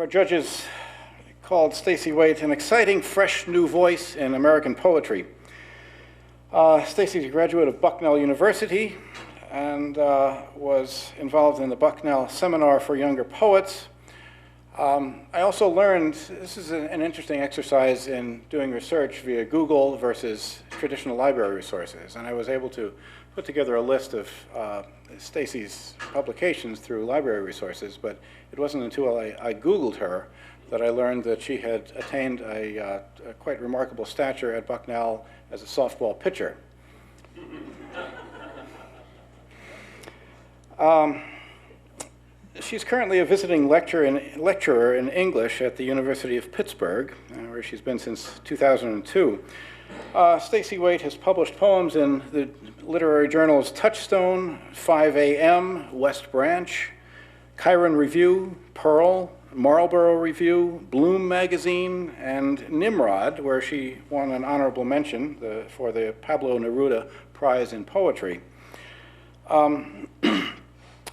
our judges called Stacey Waite an exciting, fresh, new voice in American poetry. Stacey's a graduate of Bucknell University and was involved in the Bucknell Seminar for Younger Poets. I also learned, this is an interesting exercise in doing research via Google versus traditional library resources, and I was able to put together a list of Stacey's publications through library resources, but it wasn't until I Googled her that I learned that she had attained a quite remarkable stature at Bucknell as a softball pitcher. She's currently a visiting lecturer in English at the University of Pittsburgh, where she's been since 2002. Stacey Waite has published poems in the literary journals Touchstone, 5 AM, West Branch, Chiron Review, Pearl, Marlborough Review, Bloom Magazine, and Nimrod, where she won an honorable mention for the Pablo Neruda Prize in Poetry.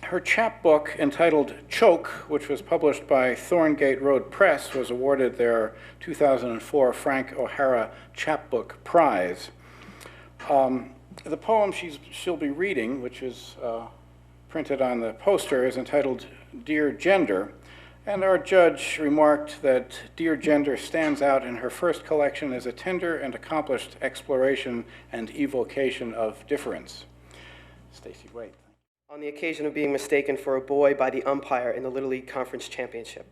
Her chapbook entitled Choke, which was published by Thorngate Road Press, was awarded their 2004 Frank O'Hara Chapbook Prize. The poem she'll be reading, which is printed on the poster, is entitled Dear Gender, and our judge remarked that Dear Gender stands out in her first collection as a tender and accomplished exploration and evocation of difference. Stacey Waite. On the occasion of being mistaken for a boy by the umpire in the Little League Conference Championship.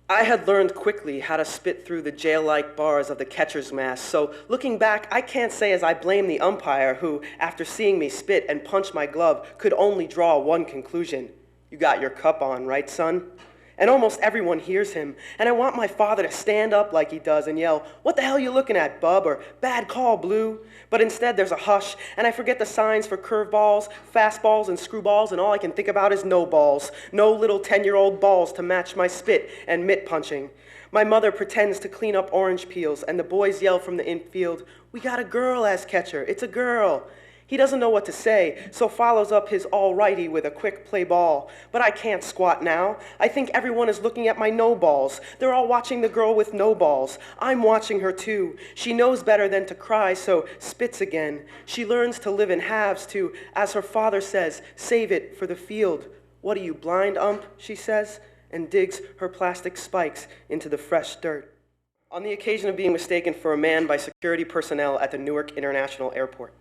I had learned quickly how to spit through the jail-like bars of the catcher's mask, so looking back, I can't say as I blame the umpire who, after seeing me spit and punch my glove, could only draw one conclusion. You got your cup on, right, son? And almost everyone hears him, and I want my father to stand up like he does and yell, "What the hell you looking at, bub?" or "Bad call, Blue." But instead there's a hush, and I forget the signs for curveballs, fastballs, and screwballs, and all I can think about is no balls. No little 10-year-old balls to match my spit and mitt punching. My mother pretends to clean up orange peels, and the boys yell from the infield, "We got a girl as catcher, it's a girl." He doesn't know what to say, so follows up his all-righty with a quick play ball. But I can't squat now. I think everyone is looking at my no balls. They're all watching the girl with no balls. I'm watching her too. She knows better than to cry, so spits again. She learns to live in halves to, as her father says, save it for the field. "What are you, blind, ump?" she says, and digs her plastic spikes into the fresh dirt. On the occasion of being mistaken for a man by security personnel at the Newark International Airport.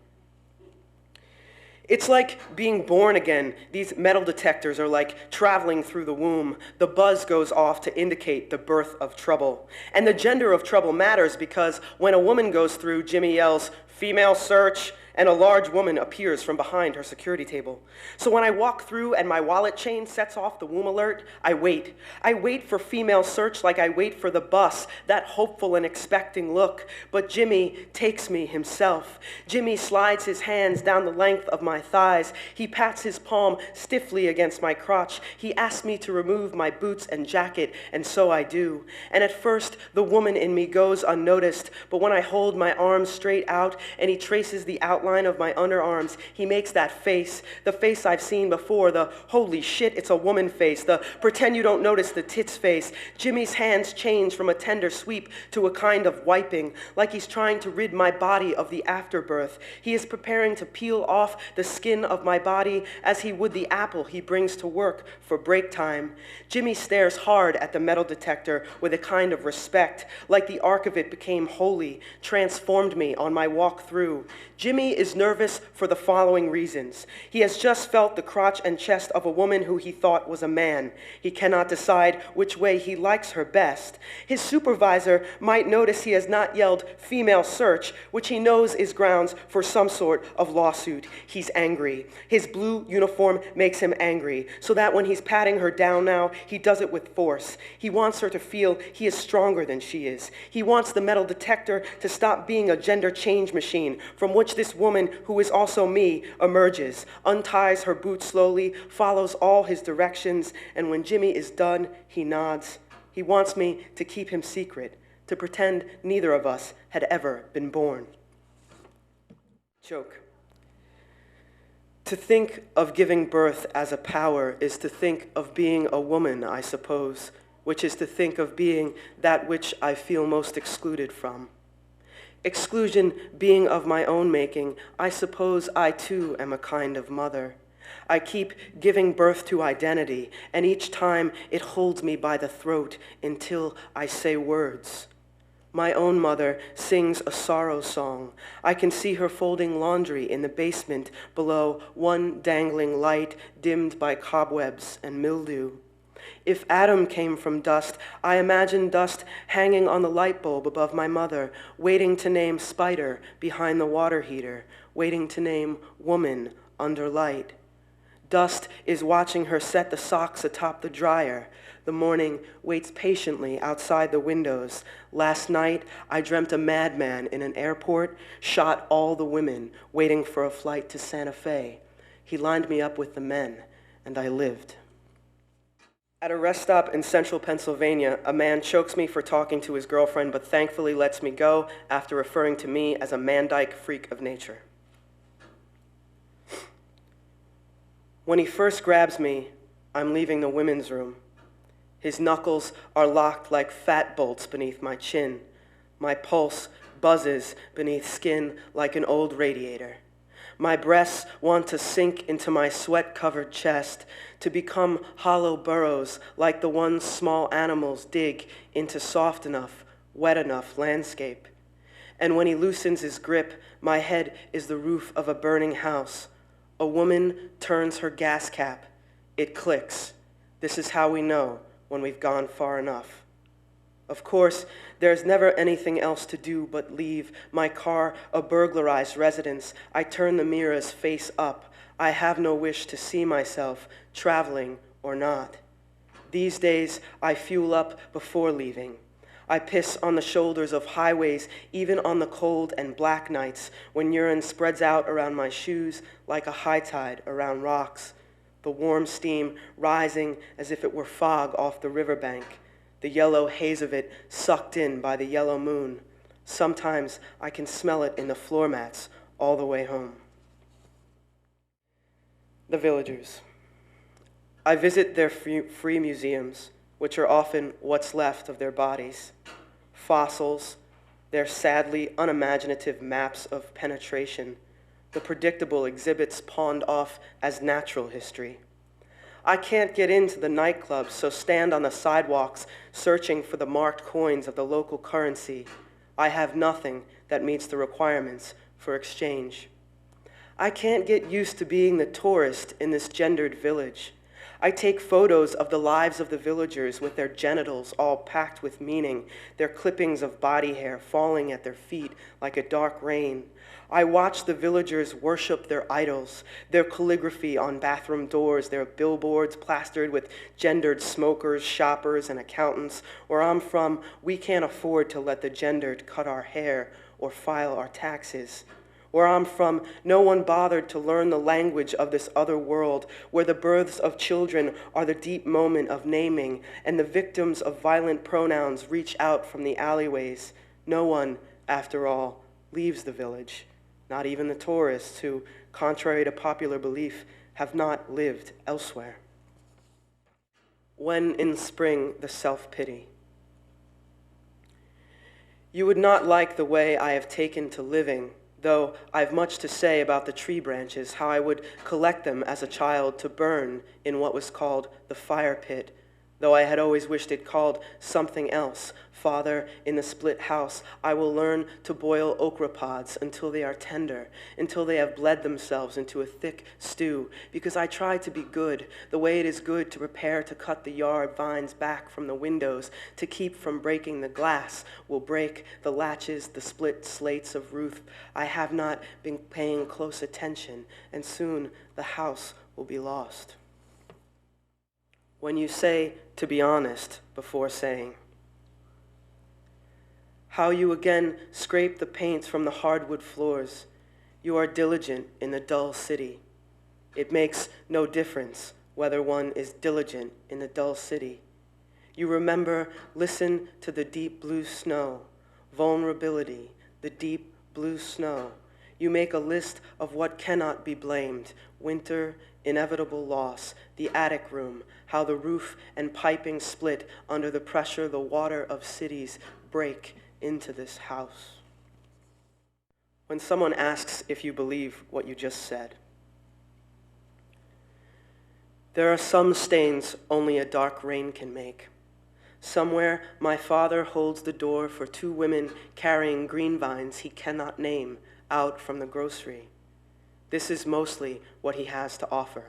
It's like being born again. These metal detectors are like traveling through the womb. The buzz goes off to indicate the birth of trouble. And the gender of trouble matters because when a woman goes through, Jimmy yells, "Female search," and a large woman appears from behind her security table. So when I walk through and my wallet chain sets off the womb alert, I wait. I wait for female search like I wait for the bus, that hopeful and expecting look. But Jimmy takes me himself. Jimmy slides his hands down the length of my thighs. He pats his palm stiffly against my crotch. He asks me to remove my boots and jacket, and so I do. And at first, the woman in me goes unnoticed, but when I hold my arms straight out and he traces the outline of my underarms, he makes that face, the face I've seen before, the "holy shit, it's a woman" face, the "pretend you don't notice the tits" face. Jimmy's hands change from a tender sweep to a kind of wiping, like he's trying to rid my body of the afterbirth. He is preparing to peel off the skin of my body as he would the apple he brings to work for break time. Jimmy stares hard at the metal detector with a kind of respect, like the arc of it became holy, transformed me on my walk through. Jimmy is nervous for the following reasons. He has just felt the crotch and chest of a woman who he thought was a man. He cannot decide which way he likes her best. His supervisor might notice he has not yelled "female search," which he knows is grounds for some sort of lawsuit. He's angry. His blue uniform makes him angry, so that when he's patting her down now, he does it with force. He wants her to feel he is stronger than she is. He wants the metal detector to stop being a gender change machine from which this woman, who is also me, emerges, unties her boots slowly, follows all his directions, and when Jimmy is done, he nods. He wants me to keep him secret, to pretend neither of us had ever been born. Choke. To think of giving birth as a power is to think of being a woman, I suppose, which is to think of being that which I feel most excluded from. Exclusion being of my own making, I suppose I too am a kind of mother. I keep giving birth to identity, and each time it holds me by the throat until I say words. My own mother sings a sorrow song. I can see her folding laundry in the basement below one dangling light dimmed by cobwebs and mildew. If Adam came from dust, I imagine dust hanging on the light bulb above my mother, waiting to name spider behind the water heater, waiting to name woman under light. Dust is watching her set the socks atop the dryer. The morning waits patiently outside the windows. Last night, I dreamt a madman in an airport shot all the women waiting for a flight to Santa Fe. He lined me up with the men, and I lived. At a rest stop in central Pennsylvania, a man chokes me for talking to his girlfriend, but thankfully lets me go after referring to me as a Mandike freak of nature. When he first grabs me, I'm leaving the women's room. His knuckles are locked like fat bolts beneath my chin. My pulse buzzes beneath skin like an old radiator. My breasts want to sink into my sweat-covered chest, to become hollow burrows like the ones small animals dig into soft enough, wet enough landscape. And when he loosens his grip, my head is the roof of a burning house. A woman turns her gas cap. It clicks. This is how we know when we've gone far enough. Of course, there's never anything else to do but leave. My car a burglarized residence. I turn the mirrors face up. I have no wish to see myself, traveling or not. These days, I fuel up before leaving. I piss on the shoulders of highways, even on the cold and black nights, when urine spreads out around my shoes like a high tide around rocks, the warm steam rising as if it were fog off the riverbank, the yellow haze of it sucked in by the yellow moon. Sometimes I can smell it in the floor mats all the way home. The villagers. I visit their free museums, which are often what's left of their bodies. Fossils, their sadly unimaginative maps of penetration, the predictable exhibits pawned off as natural history. I can't get into the nightclubs, so stand on the sidewalks searching for the marked coins of the local currency. I have nothing that meets the requirements for exchange. I can't get used to being the tourist in this gendered village. I take photos of the lives of the villagers with their genitals all packed with meaning, their clippings of body hair falling at their feet like a dark rain. I watch the villagers worship their idols, their calligraphy on bathroom doors, their billboards plastered with gendered smokers, shoppers, and accountants. Where I'm from, we can't afford to let the gendered cut our hair or file our taxes. Where I'm from, no one bothered to learn the language of this other world, where the births of children are the deep moment of naming, and the victims of violent pronouns reach out from the alleyways. No one, after all, leaves the village, not even the tourists who, contrary to popular belief, have not lived elsewhere. When in spring, the self-pity. You would not like the way I have taken to living, though I've much to say about the tree branches, how I would collect them as a child to burn in what was called the fire pit, though I had always wished it called something else. Father, in the split house, I will learn to boil okra pods until they are tender, until they have bled themselves into a thick stew, because I try to be good, the way it is good to prepare to cut the yard vines back from the windows, to keep from breaking the glass, will break the latches, the split slates of roof. I have not been paying close attention, and soon the house will be lost. When you say, to be honest, before saying, how you again scrape the paints from the hardwood floors. You are diligent in the dull city. It makes no difference whether one is diligent in the dull city. You remember, listen to the deep blue snow, vulnerability, the deep blue snow. You make a list of what cannot be blamed. Winter, inevitable loss, the attic room, how the roof and piping split under the pressure the water of cities break into this house. When someone asks if you believe what you just said, there are some stains only a dark rain can make. Somewhere my father holds the door for two women carrying green vines he cannot name out from the grocery. This is mostly what he has to offer.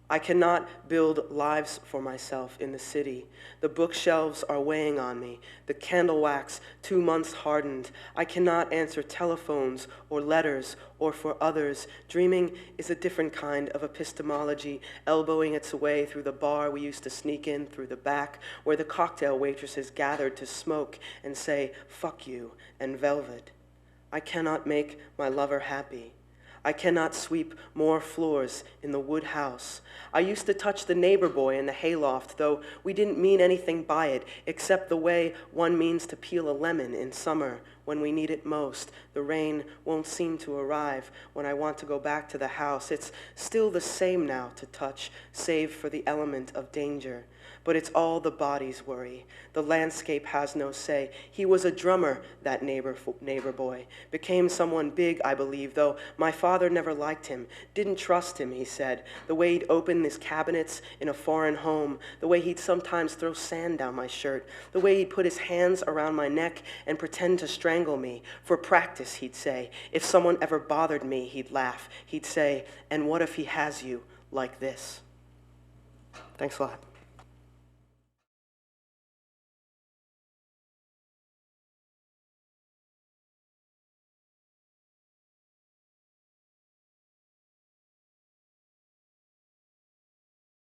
I cannot build lives for myself in the city. The bookshelves are weighing on me. The candle wax, 2 months hardened. I cannot answer telephones or letters or for others. Dreaming is a different kind of epistemology, elbowing its way through the bar we used to sneak in through the back, where the cocktail waitresses gathered to smoke and say, "Fuck you," and velvet. I cannot make my lover happy. I cannot sweep more floors in the wood house. I used to touch the neighbor boy in the hayloft, though we didn't mean anything by it, except the way one means to peel a lemon in summer when we need it most. The rain won't seem to arrive when I want to go back to the house. It's still the same now to touch, save for the element of danger. But it's all the body's worry. The landscape has no say. He was a drummer, that neighbor boy. Became someone big, I believe, though my father never liked him. Didn't trust him, he said. The way he'd open his cabinets in a foreign home. The way he'd sometimes throw sand down my shirt. The way he'd put his hands around my neck and pretend to strangle me. For practice, he'd say. If someone ever bothered me, he'd laugh. He'd say, "And what if he has you like this?" Thanks a lot.